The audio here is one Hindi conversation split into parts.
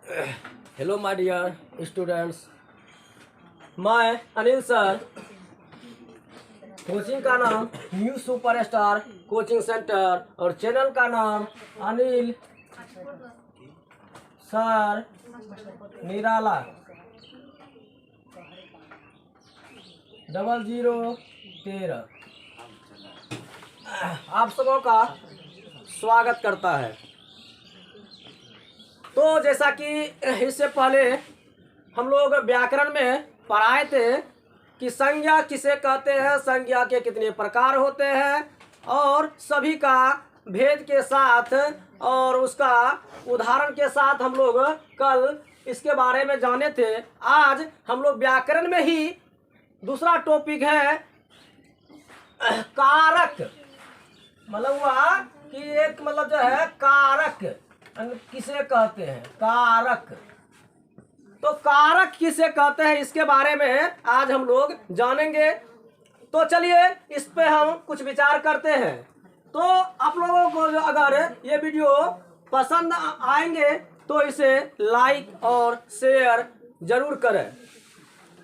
हेलो माय डियर स्टूडेंट्स, मैं अनिल सर। कोचिंग का नाम न्यू सुपरस्टार कोचिंग सेंटर और चैनल का नाम अनिल सर निराला 0013 आप सबों का स्वागत करता है। तो जैसा कि इससे पहले हम लोग व्याकरण में पढ़ाए थे कि संज्ञा किसे कहते हैं, संज्ञा के कितने प्रकार होते हैं और सभी का भेद के साथ और उसका उदाहरण के साथ हम लोग कल इसके बारे में जाने थे। आज हम लोग व्याकरण में ही दूसरा टॉपिक है कारक। मतलब हुआ कि एक मतलब जो है कारक किसे कहते हैं, कारक। तो कारक किसे कहते हैं इसके बारे में आज हम लोग जानेंगे। तो चलिए इस पे हम कुछ विचार करते हैं। तो आप लोगों को अगर ये वीडियो पसंद आएंगे तो इसे लाइक और शेयर जरूर करें।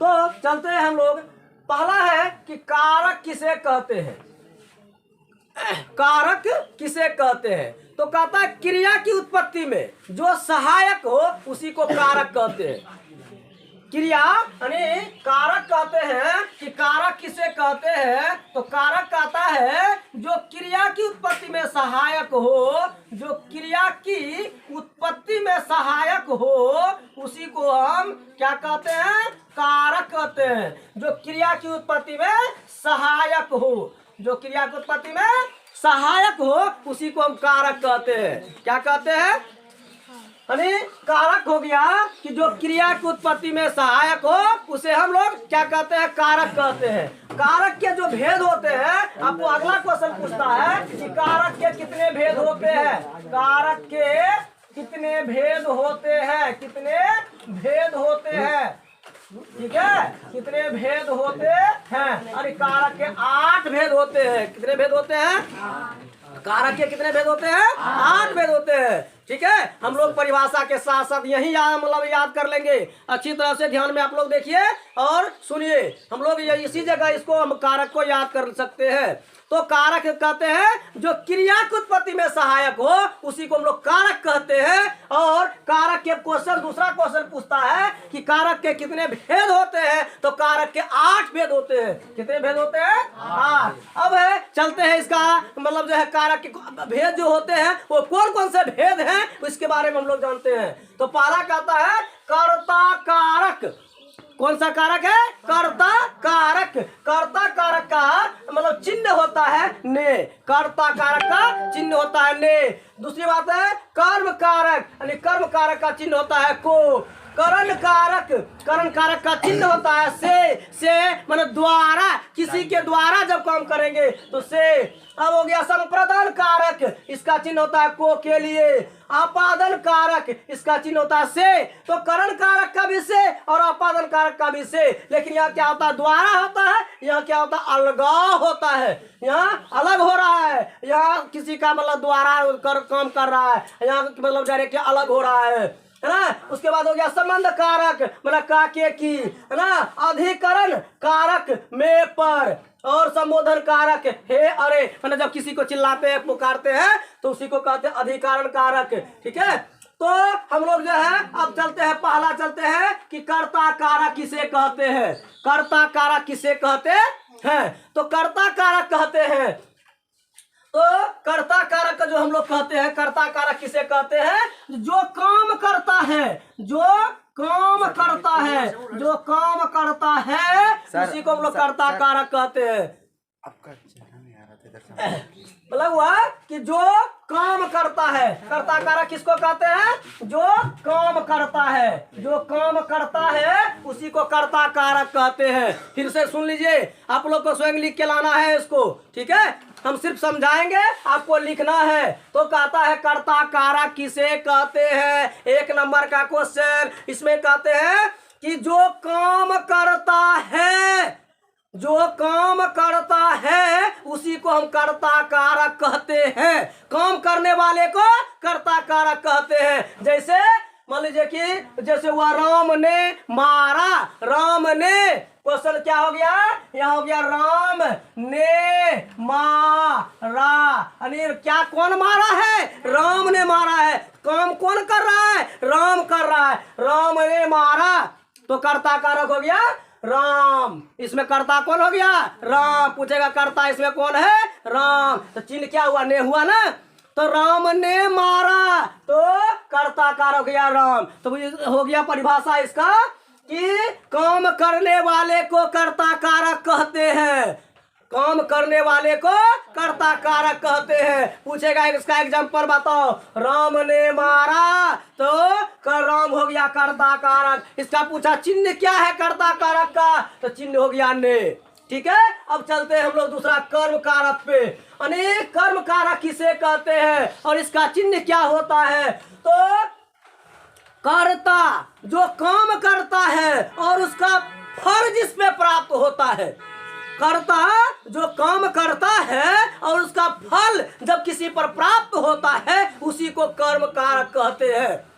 तो चलते हैं हम लोग। पहला है कि कारक किसे कहते हैं। कारक किसे कहते हैं तो कहता है क्रिया की उत्पत्ति में जो सहायक हो उसी को कारक कहते हैं। क्रिया यानी कारक कहते हैं कि कारक किसे कहते हैं तो कारक कहता है जो क्रिया की उत्पत्ति में सहायक हो, जो क्रिया की उत्पत्ति में सहायक हो उसी को हम क्या कहते हैं, कारक कहते हैं। जो क्रिया की उत्पत्ति में सहायक हो, जो क्रिया की उत्पत्ति में सहायक हो उसी को हम कारक कहते हैं। क्या कहते हैं, यानी कारक हो गया कि जो क्रिया की उत्पत्ति में सहायक हो उसे हम लोग क्या कहते हैं, कारक कहते हैं। कारक के जो भेद होते हैं, आपको अगला क्वेश्चन पूछता है कि कारक के कितने भेद होते हैं। कारक के कितने भेद होते हैं, कितने भेद होते हैं, ठीक है, कितने भेद होते हैं। अरे कारक के 8 भेद होते हैं। कितने भेद होते हैं, कारक के कितने भेद होते हैं, 8 भेद होते हैं। ठीक है, हम लोग परिभाषा के साथ साथ यही मतलब याद कर लेंगे। अच्छी तरह से ध्यान में आप लोग देखिए और सुनिए। हम लोग इसी जगह इसको हम कारक को याद कर सकते हैं। तो कारक कहते हैं जो क्रिया की उत्पत्ति में सहायक हो उसी को हम लोग कारक कहते हैं। और कारक के क्वेश्चन दूसरा क्वेश्चन पूछता है कि कारक के कितने भेद होते हैं तो कारक के 8 भेद होते हैं। कितने भेद होते हैं, 8। अब चलते हैं इसका मतलब जो है कारक के भेद जो होते हैं वो कौन कौन से भेद हैं इसके बारे में हम लोग जानते हैं। तो पहला कहता है कर्ता कारक। कौन सा कारक है, कर्ता कारक। कर्ता कारक का मतलब चिन्ह होता है ने, कर्ता कारक का चिन्ह होता है ने। दूसरी बात है कर्म कारक, यानी कर्म कारक का चिन्ह होता है को। करण कारक, करण कारक का चिन्ह होता है से मतलब द्वारा, किसी के द्वारा जब काम करेंगे तो से। अब हो गया संप्रदान कारक, इसका चिन्ह होता है को के लिए। आपादन कारक, इसका चिन्ह होता है से। तो करण कारक का भी से और आपादन कारक का भी से। लेकिन यहाँ क्या होता है, द्वारा होता है, यहाँ क्या होता है, अलगाव होता है। यहाँ अलग हो रहा है, यहाँ किसी का मतलब द्वारा काम कर रहा है, यहाँ मतलब डायरेक्ट अलग हो रहा है ना। उसके बाद हो गया संबंध कारक, मतलब का के की, है ना। अधिकरण कारक में पर और संबोधन कारक हे अरे, मतलब जब किसी को चिल्लाते हैं पुकारते हैं तो उसी को कहते हैं अधिकरण कारक। ठीक है, तो हम लोग जो है अब चलते हैं, पहला चलते हैं कि कर्ता कारक किसे कहते हैं। कर्ता कारक किसे कहते हैं तो कर्ता कारक कहते हैं। तो कर्ता कारक का जो हम लोग कहते हैं, कर्ता कारक किसे कहते हैं, जो काम करता है, जो काम करता है, जो काम करता है उसी को हम लोग कर्ता कारक कहते हैं। मतलब हुआ कि जो काम करता है, कर्ता कारक किसको कहते हैं, जो काम करता है, जो काम करता है उसी को कर्ता कारक कहते हैं। फिर से सुन लीजिए, आप लोग को स्वयं लिख के लाना है इसको। ठीक है, हम सिर्फ समझाएंगे, आपको लिखना है। तो कहता है कर्ता कारक किसे कहते हैं। 1 नंबर का क्वेश्चन इसमें कहते हैं कि जो काम करता है, जो काम करता है उसी को हम कर्ता कारक कहते हैं। काम करने वाले को कर्ता कारक कहते हैं। जैसे मान लीजिए कि जैसे हुआ राम ने मारा, राम ने, क्वेश्चन क्या हो गया, यहाँ हो गया राम ने मारा, यानी क्या कौन मारा है, राम ने मारा है। काम कौन कर रहा है, राम कर रहा है। राम ने मारा तो कर्ता कारक हो गया राम, इसमें कर्ता कौन हो गया, राम। पूछेगा कर्ता इसमें कौन है, राम, तो चिन्ह क्या हुआ, ने हुआ ना, तो राम ने मारा तो कर्ता कारक हो गया राम। तो हो गया परिभाषा इसका कि काम करने वाले को कर्ता कारक कहते हैं, काम करने वाले को कर्ता कारक कहते हैं। पूछेगा इसका एग्जांपल बताओ, राम ने मारा तो राम हो गया कर्ता कारक। इसका पूछा चिन्ह क्या है कर्ता कारक का, तो चिन्ह हो गया ने। ठीक है, अब चलते हैं हम लोग दूसरा कर्म कारक पे। अनेक कर्म कारक किसे कहते हैं और इसका चिन्ह क्या होता है, तो कर्ता जो काम करता है और उसका फल जिस पे प्राप्त होता है, कर्ता जो काम करता है और उसका फल जब किसी पर प्राप्त होता है उसी को कर्म कारक कहते हैं।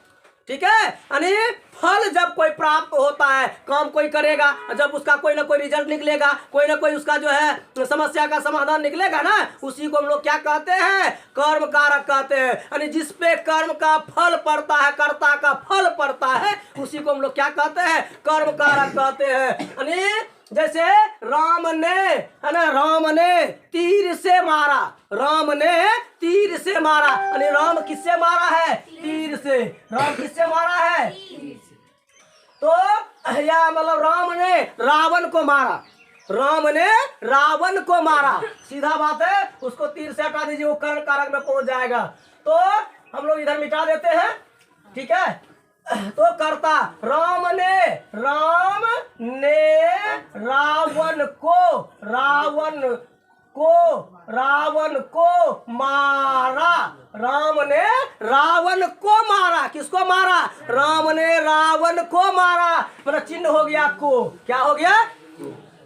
ठीक है, यानी फल जब कोई प्राप्त होता है, काम कोई करेगा, जब उसका कोई ना कोई रिजल्ट निकलेगा, कोई ना कोई उसका जो है समस्या का समाधान निकलेगा ना, उसी को हम लोग क्या कहते हैं, कर्म कारक कहते हैं। यानी जिस पे कर्म का फल पड़ता है, कर्ता का फल पड़ता है, उसी को हम लोग क्या कहते हैं, कर्म कारक कहते हैं। यानी जैसे राम ने, है ना, राम ने तीर से मारा, राम ने तीर से मारा, यानी राम किससे मारा है, तीर से। राम किससे मारा है, तो या मतलब राम ने रावण को मारा, राम ने रावण को मारा, सीधा बात है, उसको तीर से हटा दीजिए, वो कर्म कारक में पहुंच जाएगा। तो हम लोग इधर मिटा देते हैं। ठीक है, तो कर्ता राम ने रावण को मारा, राम ने रावण को मारा, किसको मारा, राम ने रावण को मारा। मेरा चिन्ह हो गया को, क्या हो गया,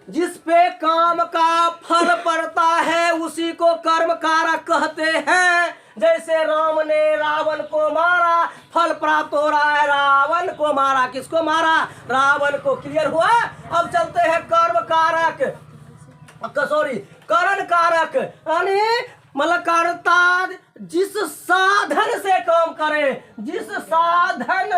जिस पे काम का फल पड़ता है उसी को कर्म कारक कहते हैं। जैसे राम ने रावण को मारा, फल प्राप्त हो रहा है, रावण को मारा, किसको मारा, रावण को। क्लियर हुआ। अब चलते हैं कर्म कारक, सॉरी करण कारक, यानी मतलब कर्ता जिस साधन से काम करे, जिस साधन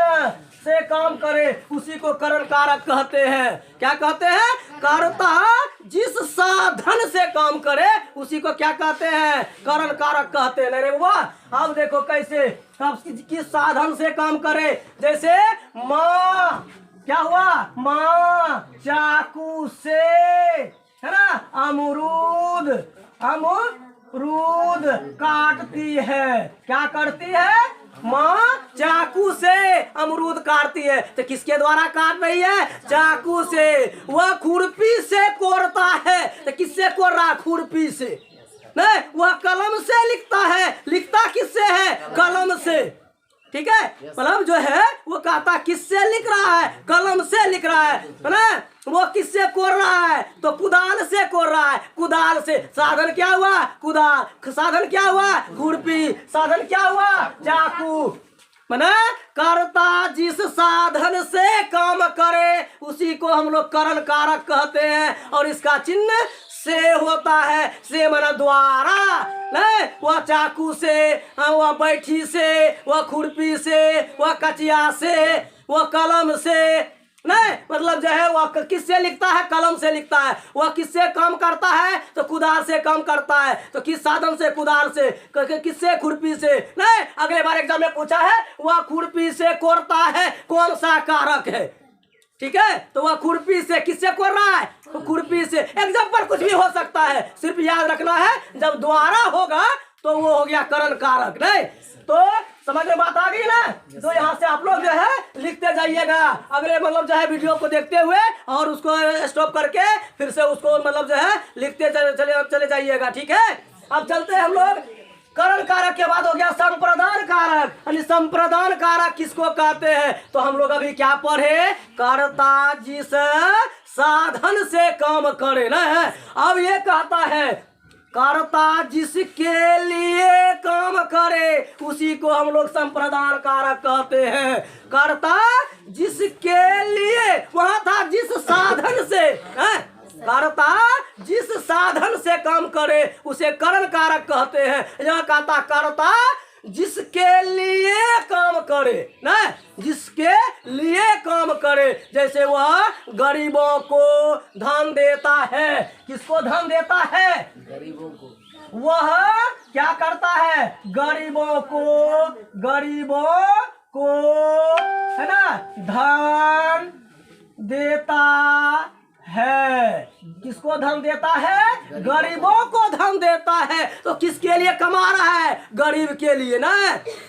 से काम करे उसी को करण कारक कहते हैं। क्या कहते हैं, कर्ता जिस साधन से काम करे उसी को क्या कहते हैं, करण कारक कहते हैं। नहीं रे बाबा, अब देखो कैसे, अब किस साधन से काम करे। जैसे माँ, क्या हुआ, माँ चाकू से, है ना, अमरूद काटती है। क्या करती है, माँ चाकू से अमरूद काटती है। तो किसके द्वारा काट रही है, चाकू से। वह खुरपी से कोरता है, तो किससे कोर रहा, खुरपी से नहीं, वह कलम से लिखता है, लिखता किससे है, कलम से। ठीक है, मतलब जो है वो कहता किससे लिख रहा है, कलम से लिख रहा है ना। वो किससे कोर रहा है, तो कुदाल से कोर रहा है, कुदाल से। साधन क्या हुआ, कुदाल, साधन क्या हुआ, खुरपी, साधन क्या हुआ, चाकू। माने कर्ता जिस साधन से काम करे उसी को हम लोग करण कारक कहते हैं। और इसका चिन्ह से होता है, से माना द्वारा, नहीं, वह चाकू से, वह बैठी से, वह खुरपी से, वह कचिया से, वह कलम से, नहीं, मतलब जो है वह किससे लिखता है, कलम से लिखता है। वह किससे काम करता है, तो कुदाल से काम करता है। तो किस साधन से, कुदाल से, किससे, खुरपी से। नहीं, अगले बार एग्जाम में पूछा है, वह खुरपी से कोरता है, कौन सा कारक है। ठीक है, तो वह खुरपी से, किससे कोर रहा है, तो खुरपी से। एग्जाम्पल कुछ भी हो सकता है, सिर्फ याद रखना है जब द्वारा होगा तो वो हो गया करण कारक। नहीं, तो समझ में बात आ गई ना। तो यहाँ से आप लोग जो है लिखते जाइएगा, अगले मतलब जो है वीडियो को देखते हुए और उसको स्टॉप करके फिर से उसको मतलब जो है लिखते चले जाइएगा। ठीक है, अब चलते हैं हम लोग। करण कारक के बाद हो गया संप्रदान कारक, यानी संप्रदान कारक किसको कहते हैं, तो हम लोग अभी क्या पढ़े, कर्ता जिस साधन से काम करे ना है। अब ये कहता है कर्ता जिसके लिए काम करे उसी को हम लोग संप्रदान कारक कहते हैं। कर्ता जिसके लिए, वहां था जिस साधन से, कर्ता जिस साधन से काम करे उसे करण कारक कहते हैं। यह कहता कर्ता जिसके लिए काम करे ना, जिसके लिए काम करे, जैसे वह गरीबों को धन देता है। किसको धन देता है? गरीबों को। वह क्या करता है? गरीबों को है ना धन देता है। किसको धन देता है? गरीबों को धन देता है। तो किसके लिए कमा रहा है? गरीब के लिए ना।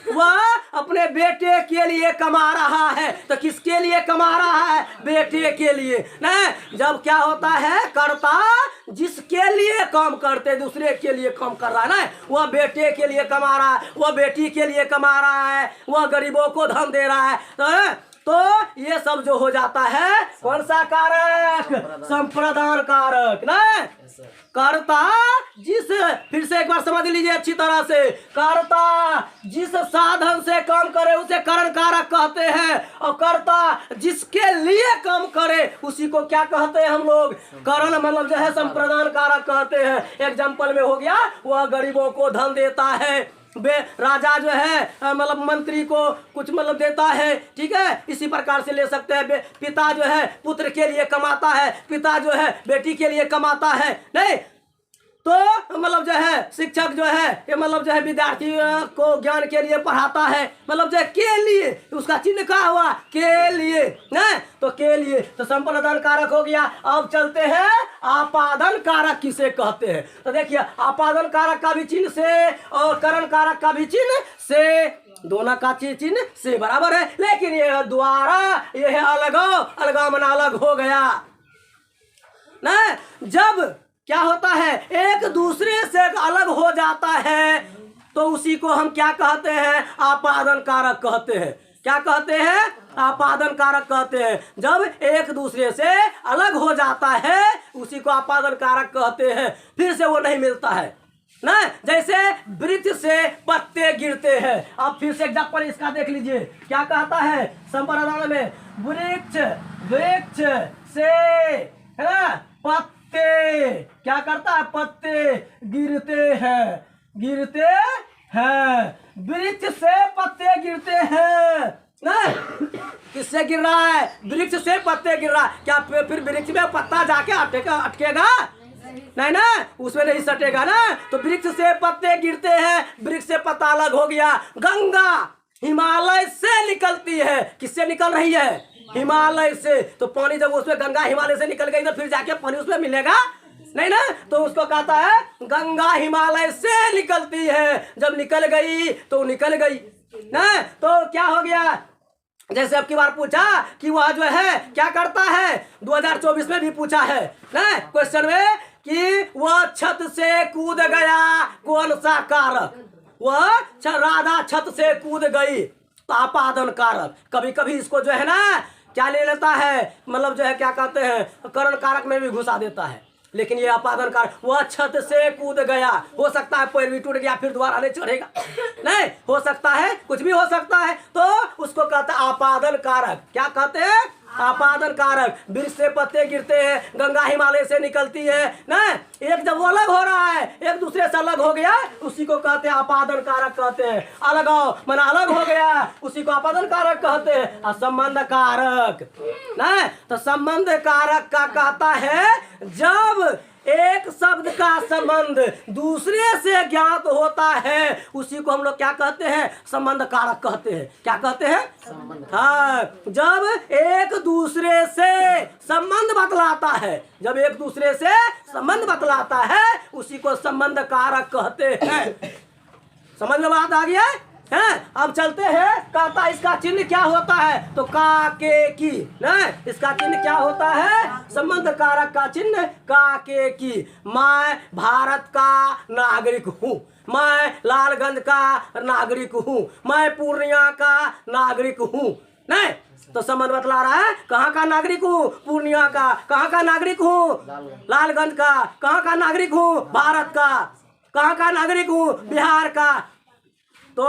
वह अपने बेटे के लिए कमा रहा है। तो किसके लिए कमा रहा है? बेटे के लिए ना। जब क्या होता है, कर्ता जिसके लिए काम करते दूसरे के लिए काम कर रहा है ना, वह बेटे के लिए कमा रहा है, वह बेटी के लिए कमा रहा है, वह गरीबों को धन दे रहा है। तो ये सब जो हो जाता है कौन सा कारक? संप्रदान कारक ना। कर्ता जिस, फिर से एक बार समझ लीजिए अच्छी तरह से, कर्ता जिस साधन से काम करे उसे करण कारक कहते हैं, और कर्ता जिसके लिए काम करे उसी को क्या कहते हैं हम लोग? करण मतलब जो है संप्रदान कारक कहते हैं। एग्जाम्पल में हो गया, वह गरीबों को धन देता है, राजा जो है मतलब मंत्री को कुछ मतलब देता है, ठीक है। इसी प्रकार से ले सकते हैं, पिता जो है पुत्र के लिए कमाता है, पिता जो है बेटी के लिए कमाता है, नहीं तो मतलब जो है शिक्षक जो है ये मतलब जो है विद्यार्थी को ज्ञान के लिए पढ़ाता है, मतलब जो है के लिए, उसका चिन्ह का हुआ के लिए ना। तो के लिए तो संप्रदान कारक हो गया। अब चलते हैं आपादन कारक किसे कहते हैं। तो देखिए आपादन कारक का भी चिन्ह से और करण कारक का भी चिन्ह से, दोनों का चिन्ह से बराबर है, लेकिन यह द्वारा यह अलग अलग हो गया ना। जब क्या होता है, एक दूसरे से अलग हो जाता है तो उसी को हम क्या कहते हैं? आपादन कारक कहते हैं। क्या कहते हैं? आपादन कारक कहते हैं। जब एक दूसरे से अलग हो जाता है उसी को आपादन कारक कहते हैं। फिर से वो नहीं मिलता है ना। जैसे वृक्ष से पत्ते गिरते हैं। अब फिर से एग्जाम्पल इसका देख लीजिए, क्या कहता है संप्रदान में? वृक्ष से है ना पत्ते क्या करता है? पत्ते गिरते हैं। वृक्ष से पत्ते गिरते हैं ना। किससे गिर रहा है? वृक्ष से पत्ते गिर रहा है। क्या फिर वृक्ष में पत्ता जाके अटकेगा? नहीं ना, उसमें नहीं सटेगा ना। तो वृक्ष से पत्ते गिरते हैं, वृक्ष से पत्ता अलग हो गया। गंगा हिमालय से निकलती है। किससे निकल रही है? हिमालय से। तो पानी जब उसमें गंगा हिमालय से निकल गई तो फिर जाके पानी उसमें मिलेगा नहीं ना। तो उसको कहता है गंगा हिमालय से निकलती है। जब निकल गई तो निकल गई ना। तो क्या हो गया? जैसे अब की बार पूछा कि वह जो है क्या करता है, 2024 में भी पूछा है ना क्वेश्चन में कि वह छत से कूद गया, कौन सा कारक? वह राधा छत से कूद गई, आपादन कारक। कभी कभी इसको जो है ना क्या ले लेता है, मतलब जो है क्या कहते हैं करण कारक में भी घुसा देता है। लेकिन ये आपादन कारक, वह छत से कूद गया, हो सकता है पैर भी टूट गया फिर दोबारा नहीं चढ़ेगा, नहीं हो सकता है, कुछ भी हो सकता है। तो उसको कहते हैं आपादन कारक। क्या कहते हैं? आपादन कारक। वृक्ष से पत्ते गिरते हैं, गंगा हिमालय से निकलती है ना। एक जब वो अलग हो रहा है, एक दूसरे से अलग हो गया, उसी को कहते हैं आपादन कारक कहते हैं। अलगाव माना अलग हो गया, उसी को आपादन कारक कहते हैं। और संबंध कारक ना, तो संबंध कारक का कहता है जब एक शब्द का संबंध दूसरे से ज्ञात होता है उसी को हम लोग क्या कहते हैं? संबंध कारक कहते हैं। क्या कहते हैं? हाँ, जब एक दूसरे से संबंध बतलाता है, जब एक दूसरे से संबंध बतलाता है उसी को संबंध कारक कहते हैं। समझ में बात आ गया है? अब चलते हैं, कहता इसका चिन्ह क्या होता है? तो का के की ना, इसका चिन्ह क्या होता है? संबंध कारक का चिन्ह का के की। मैं भारत का नागरिक हूँ, मैं लालगंज का नागरिक हूँ, मैं पूर्णिया का नागरिक हूँ, नहीं तो संबंध बतला रहा है कहाँ का नागरिक हूँ? पूर्णिया का। कहाँ का नागरिक हूँ? लालगंज का। कहाँ का नागरिक हूँ? भारत का। कहाँ का नागरिक हूँ? बिहार का। तो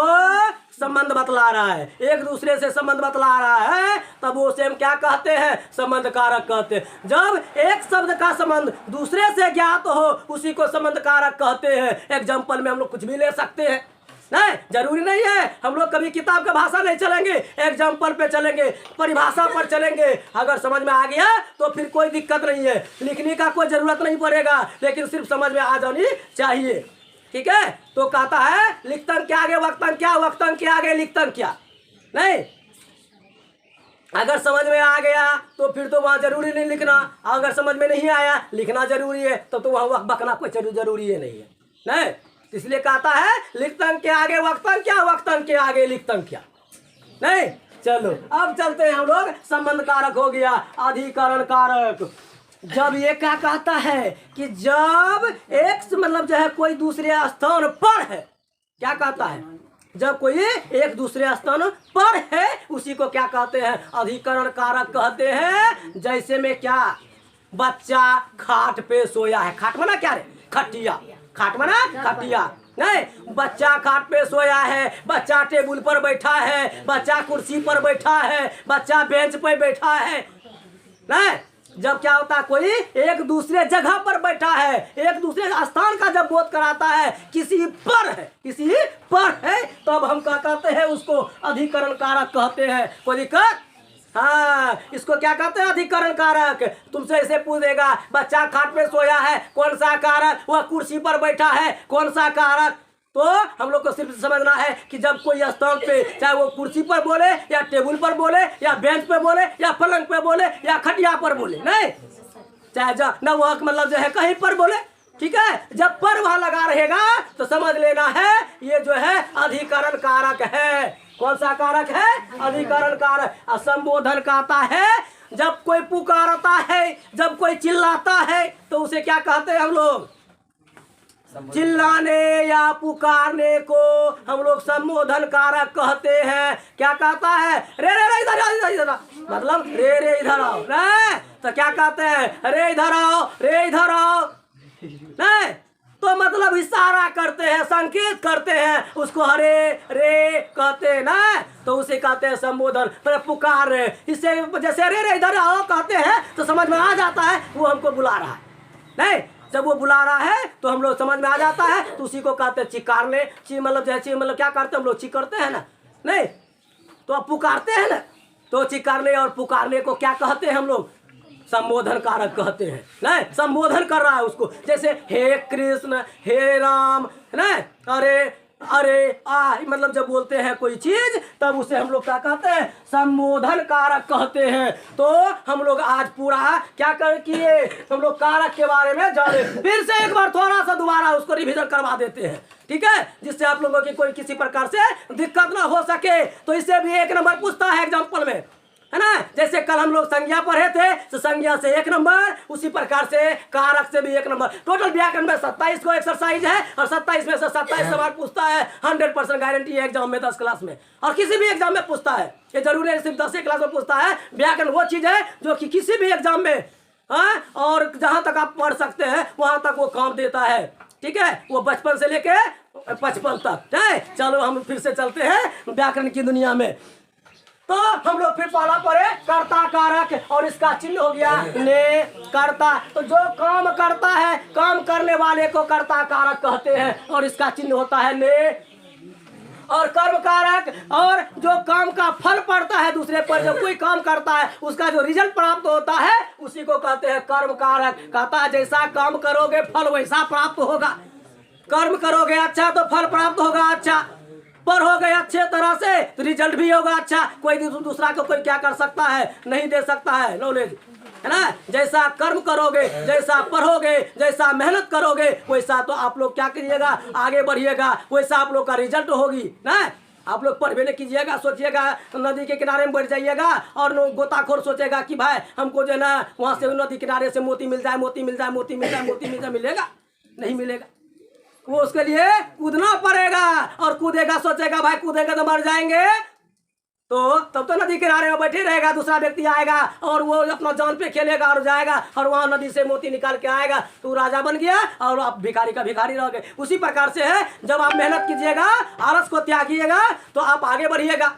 संबंध बतला रहा है, एक दूसरे से संबंध बतला रहा है, तब वो सेम क्या कहते हैं, संबंध कारक कहते हैं। जब एक शब्द का संबंध दूसरे से ज्ञात हो उसी को संबंध कारक कहते हैं। एग्जाम्पल में हम लोग कुछ भी ले सकते हैं, नहीं जरूरी नहीं है हम लोग कभी किताब का भाषा नहीं चलेंगे, एग्जाम्पल पे चलेंगे, परिभाषा पर चलेंगे। अगर समझ में आ गया तो फिर कोई दिक्कत नहीं है, लिखने का कोई जरूरत नहीं पड़ेगा, लेकिन सिर्फ समझ में आ जानी चाहिए। ठीक है, तो कहता है लिखतन के आगे वक्तन क्या, वक्तन के आगे लिखतन क्या। नहीं, अगर समझ में आ गया तो फिर तो वहाँ जरूरी नहीं लिखना, अगर समझ में नहीं आया लिखना जरूरी है, तो वहाँ बकना कोई जरूरी है नहीं है। नहीं, इसलिए कहता है लिखतन के आगे वक्तन क्या, वक्तन के आगे लिखतन क्या। नहीं, चलो अब चलते हैं हम लोग। संबंध कारक हो गया, अधिकरण कारक। जब ये क्या कहता है कि जब एक मतलब जो है कोई दूसरे स्थान पर है, क्या कहता है, जब कोई एक दूसरे स्थान पर है उसी को क्या कहते हैं, अधिकरण कारक कहते हैं। जैसे में क्या, बच्चा खाट पे सोया है, खाट माना क्या रे, खटिया, खाट माना खटिया। नहीं, बच्चा खाट पे सोया है, बच्चा टेबल पर बैठा है, बच्चा कुर्सी पर बैठा है, बच्चा बेंच पर बैठा है। नहीं, जब क्या होता है, कोई एक दूसरे जगह पर बैठा है, एक दूसरे स्थान का जब बोध कराता है, किसी पर है, किसी पर है, तब हम क्या कहते हैं, उसको अधिकरण कारक कहते हैं। कोई दिक्कत, हाँ, इसको क्या कहते हैं, अधिकरण कारक। तुमसे ऐसे पूछेगा बच्चा खाट पे सोया है, कौन सा कारक, वह कुर्सी पर बैठा है, कौन सा कारक। तो हम लोग को सिर्फ समझना है कि जब कोई स्थान पे, चाहे वो कुर्सी पर बोले या टेबल पर बोले या बेंच पे बोले या पलंग पे बोले या खटिया पर बोले, नहीं, चाहे न वह मतलब जो है कहीं पर बोले, ठीक है, जब पर वहां लगा रहेगा तो समझ लेना है ये जो है अधिकरण कारक है। कौन सा कारक है, अधिकरण कारक। संबोधन कहता है जब कोई पुकारता है, जब कोई चिल्लाता है तो उसे क्या कहते हैं हम लोग, चिल्लाने या पुकारने को हम लोग संबोधन कारक कहते हैं। क्या कहता है, रे रे रे इधर आओ, इधर आओ, मतलब रे रे इधर आओ, नहीं तो क्या कहते हैं, रे इधर आओ, रे इधर आओ। नहीं तो मतलब इशारा करते हैं, संकेत करते हैं, उसको हरे रे कहते हैं ना, तो उसे कहते हैं संबोधन। पर पुकार रहे, इससे जैसे रे रे इधर आओ कहते हैं तो समझ में आ जाता है वो हमको बुला रहा है। नहीं, जब वो बुला रहा है तो हम लोग समझ में आ जाता है, तो उसी को कहते हैं चिकारने। ची मतलब जैसे मतलब क्या करते हैं हम लोग, ची करते हैं ना, नहीं तो अब पुकारते हैं ना, तो चिकारने और पुकारने को क्या कहते हैं हम लोग, संबोधन कारक कहते हैं। नहीं, संबोधन कर रहा है उसको, जैसे हे कृष्ण, हे राम, नहीं, अरे अरे आ, मतलब जब बोलते हैं कोई चीज तब उसे हम लोग क्या कहते हैं, संबोधन कारक कहते हैं। तो हम लोग आज पूरा क्या कर किए, हम लोग कारक के बारे में जाने, फिर से एक बार थोड़ा सा दोबारा उसको रिवीजन करवा देते हैं, ठीक है, जिससे आप लोगों की कोई किसी प्रकार से दिक्कत ना हो सके। तो इससे भी 1 नंबर पूछता है एग्जाम्पल में, है ना। जैसे कल हम लोग संज्ञा पढ़े थे तो संज्ञा से 1 नंबर, उसी प्रकार से कारक से भी 1 नंबर। टोटल व्याकरण में 27 को एक्सरसाइज है और 27 में से 27 सवाल पूछता है। 100% गारंटी है एग्जाम में 10 क्लास में, और किसी भी एग्जाम में पूछता है। ये जरूरी है सिर्फ 10 क्लास में पूछता है। व्याकरण वो चीज है जो कि किसी भी एग्जाम में, हाँ, और जहां तक आप पढ़ सकते हैं वहां तक वो काम देता है, ठीक है, वो बचपन से लेके 55 तक है। चलो हम फिर से चलते हैं व्याकरण की दुनिया में। तो हम लोग फिर पहला पढ़े कर्ता कारक, और इसका चिन्ह हो गया ने, कर्ता। तो जो काम करता है, काम करने वाले को कर्ता कारक कहते हैं, और इसका चिन्ह होता है ने। और कर्म कारक, और जो काम का फल पड़ता है दूसरे पर, जब कोई काम करता है उसका जो रिजल्ट प्राप्त होता है उसी को कहते हैं कर्म कारक। कहता है जैसा काम करोगे फल वैसा प्राप्त होगा, कर्म करोगे अच्छा तो फल प्राप्त होगा अच्छा, पर हो गए अच्छे तरह से तो रिजल्ट भी होगा अच्छा। कोई दूसरा को कोई क्या कर सकता है, नहीं दे सकता है नॉलेज, है ना। जैसा कर्म करोगे, जैसा पढ़ोगे, जैसा मेहनत करोगे, वैसा तो आप लोग क्या करिएगा, आगे बढ़िएगा, वैसा आप लोग का रिजल्ट होगी ना। आप लोग पढ़ भी नहीं कीजिएगा, सोचिएगा नदी के किनारे में बैठ जाइएगा और गोताखोर सोचेगा कि भाई हमको जो है ना वहाँ से नदी किनारे से मोती मिल जाए, मोती मिल जाए, मोती मिल जाए, मोती मिल जाए, मिलेगा नहीं मिलेगा। वो उसके लिए कूदना पड़ेगा, और कूदेगा, सोचेगा भाई कूदेगा तो मर जाएंगे, तो तब तो नदी किनारे में बैठे रहेगा, दूसरा व्यक्ति आएगा और वो अपना जान पे खेलेगा और जाएगा और वहां नदी से मोती निकाल के आएगा, तो राजा बन गया और आप भिखारी का भिखारी रह गए। उसी प्रकार से है, जब आप मेहनत कीजिएगा, आलस को त्यागिएगा तो आप आगे बढ़िएगा।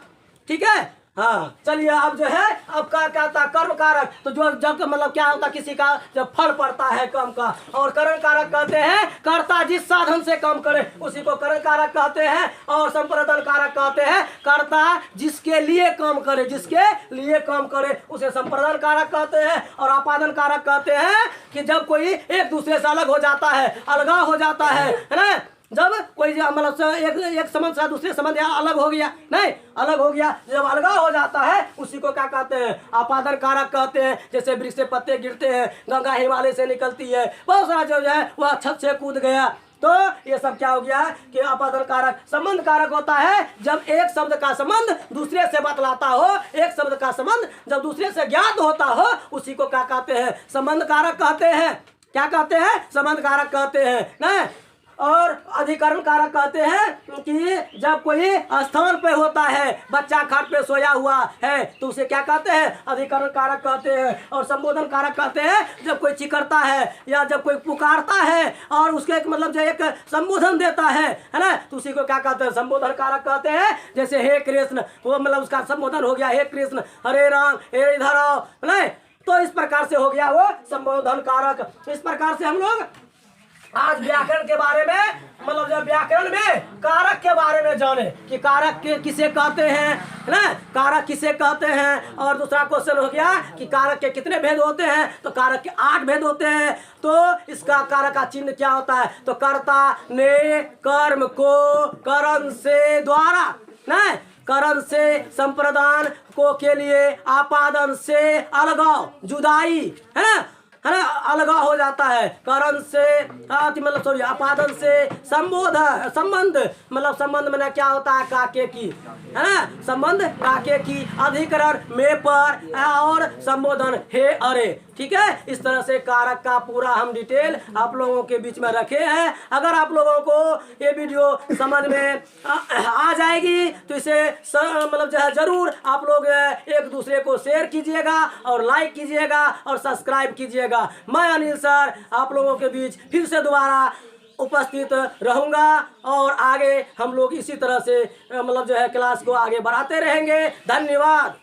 ठीक है, हाँ चलिए। अब जो है, अब क्या होता है कर्म कारक, तो जो जब मतलब क्या होता है किसी का जब फल पड़ता है कर्म का, और करण कारक कहते हैं कर्ता जिस साधन से काम करे उसी को करण कारक कहते हैं, और संप्रदान कारक कहते हैं कर्ता जिसके लिए काम करे, जिसके लिए काम करे उसे संप्रदान कारक कहते हैं। और आपादन कारक कहते हैं कि जब कोई एक दूसरे से अलग हो जाता है, अलगाव हो जाता है ना, जब कोई मतलब एक संबंध से दूसरे संबंध अलग हो गया, नहीं अलग हो गया, जब अलगाव हो जाता है उसी को क्या कहते हैं, आपादन कारक कहते हैं। जैसे वृक्ष से पत्ते गिरते हैं, गंगा हिमालय से निकलती है, बहुत सारा जो है वह छत से कूद गया, तो ये सब क्या हो गया कि आपादन कारक। संबंध कारक होता है जब एक शब्द का संबंध दूसरे से बतलाता हो, एक शब्द का संबंध जब दूसरे से ज्ञात होता हो, उसी को क्या कहते हैं, संबंध कारक कहते हैं। क्या कहते हैं, संबंध कारक कहते हैं ना। और अधिकरण कारक कहते हैं कि जब कोई स्थान पे होता है, बच्चा खाट पे सोया हुआ है, तो उसे क्या कहते हैं, अधिकरण कारक कहते हैं। और संबोधन कारक कहते हैं जब कोई चिकरता है या जब कोई पुकारता है और उसके एक मतलब जो एक संबोधन देता है ना, तो उसी को क्या कहते हैं, संबोधन कारक कहते हैं। जैसे हे कृष्ण, वो मतलब उसका संबोधन हो गया हे कृष्ण, हरे राम, हे इधर आओ, नहीं, तो इस प्रकार से हो गया वो संबोधन कारक। इस प्रकार से हम लोग आज व्याकरण के बारे में, मतलब जब व्याकरण में कारक के बारे में जाने कि कारक के किसे कहते हैं ना, कारक किसे कहते हैं। और दूसरा क्वेश्चन हो गया कि कारक के कितने भेद होते हैं, तो कारक के 8 भेद होते हैं। तो इसका कारक का चिन्ह क्या होता है, तो कर्ता ने कर्म को करण से द्वारा ना, करण से संप्रदान को के लिए, आपादन से अलगाव जुदाई है ना, अलगाव हो जाता है, करण से मतलब सॉरी आपादन से संबंध, मतलब संबंध में क्या होता है, काके की है ना, संबंध काके की, अधिकरण में पर, और संबोधन हे अरे। ठीक है, इस तरह से कारक का पूरा हम डिटेल आप लोगों के बीच में रखे हैं। अगर आप लोगों को ये वीडियो समझ में आ जाएगी तो इसे मतलब जो है जरूर आप लोग एक दूसरे को शेयर कीजिएगा और लाइक कीजिएगा और सब्सक्राइब कीजिएगा। मैं अनिल सर आप लोगों के बीच फिर से दोबारा उपस्थित रहूंगा और आगे हम लोग इसी तरह से मतलब जो है क्लास को आगे बढ़ाते रहेंगे। धन्यवाद।